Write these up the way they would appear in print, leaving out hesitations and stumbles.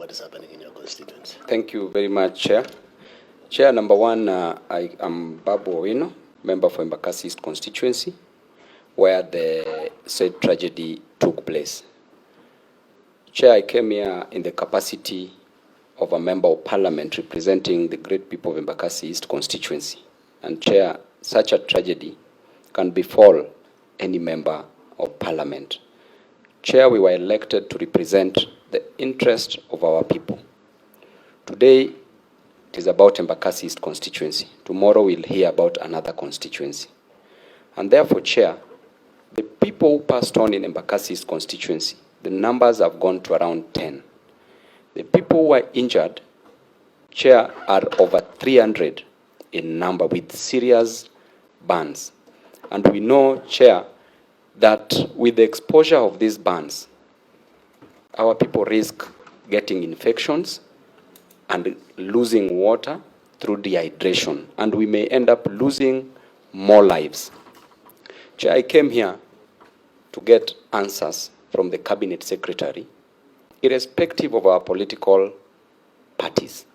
what is happening in your constituency. Thank you very much, Chair. Chair, number one, I am Babu Owino, member for Embakasi East constituency, where the said tragedy took place. Chair, I came here in the capacity of a member of parliament representing the great people of Embakasi East constituency. And Chair, such a tragedy can befall any member of parliament. Chair, we were elected to represent the interest of our people. Today, it is about Embakasi East constituency. Tomorrow, we'll hear about another constituency. And therefore, Chair, the people who passed on in Embakasi East constituency, the numbers have gone to around 10. The people who were injured, Chair, are over 300 in number with serious burns. And we know, Chair, that with the exposure of these burns, our people risk getting infections and losing water through dehydration, and we may end up losing more lives. Chair, I came here to get answers from the Cabinet Secretary, irrespective of our political parties,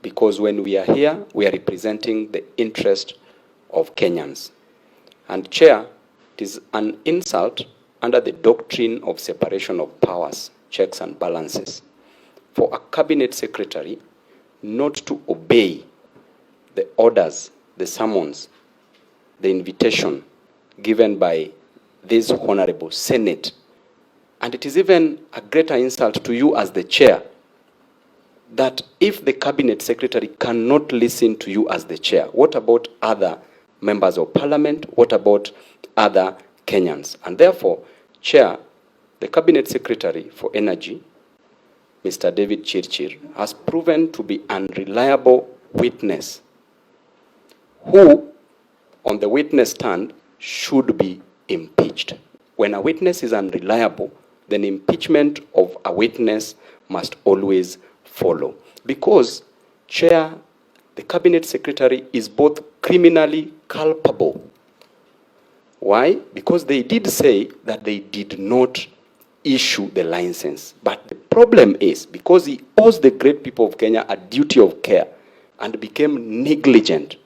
because when we are here, we are representing the interest of Kenyans. And Chair, it is an insult under the doctrine of separation of powers, checks and balances, for a Cabinet Secretary not to obey the orders, the summons, the invitation given by this Honorable Senate. And it is even a greater insult to you as the Chair that if the Cabinet Secretary cannot listen to you as the Chair, what about other members of Parliament? What about other Kenyans? And therefore, Chair, the Cabinet Secretary for Energy, Mr. David Chirchir, has proven to be an unreliable witness who, on the witness stand, should be impeached. When a witness is unreliable, then impeachment of a witness must always follow. Because, Chair, the Cabinet Secretary is both criminally culpable. Why? Because they did say that they did not issue the license. But the problem is, because he owes the great people of Kenya a duty of care and became negligent,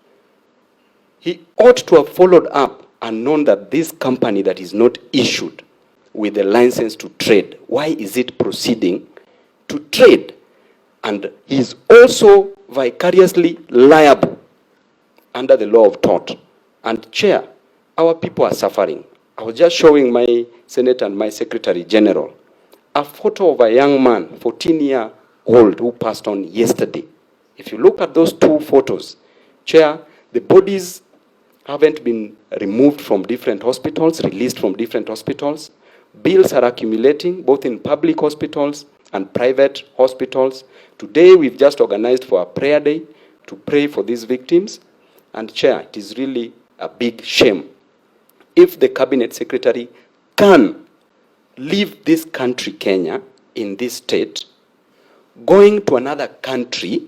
he ought to have followed up and known that this company that is not issued with the license to trade, why is it proceeding to trade? And he is also vicariously liable under the law of tort. And Chair, our people are suffering. I was just showing my Senate and my Secretary General a photo of a young man, 14-year-old, who passed on yesterday. If you look at those two photos, Chair, the bodies haven't been removed from different hospitals, released from different hospitals. Bills are accumulating, both in public hospitals and private hospitals. Today, we've just organized for a prayer day to pray for these victims. And Chair, it is really a big shame if the Cabinet Secretary can leave this country, Kenya, in this state, going to another country,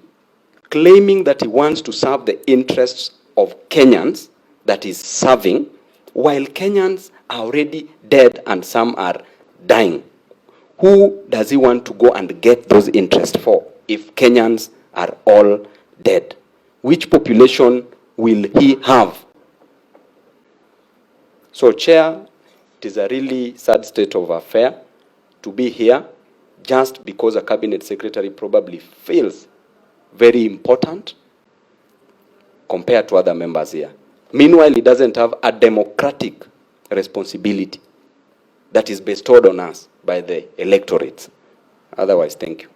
claiming that he wants to serve the interests of Kenyans that is serving, while Kenyans are already dead and some are dying. Who does he want to go and get those interests for if Kenyans are all dead? Which population will he have? So, Chair, it is a really sad state of affair to be here just because a Cabinet Secretary probably feels very important compared to other members here. Meanwhile, he doesn't have a democratic responsibility that is bestowed on us by the electorate. Otherwise, thank you.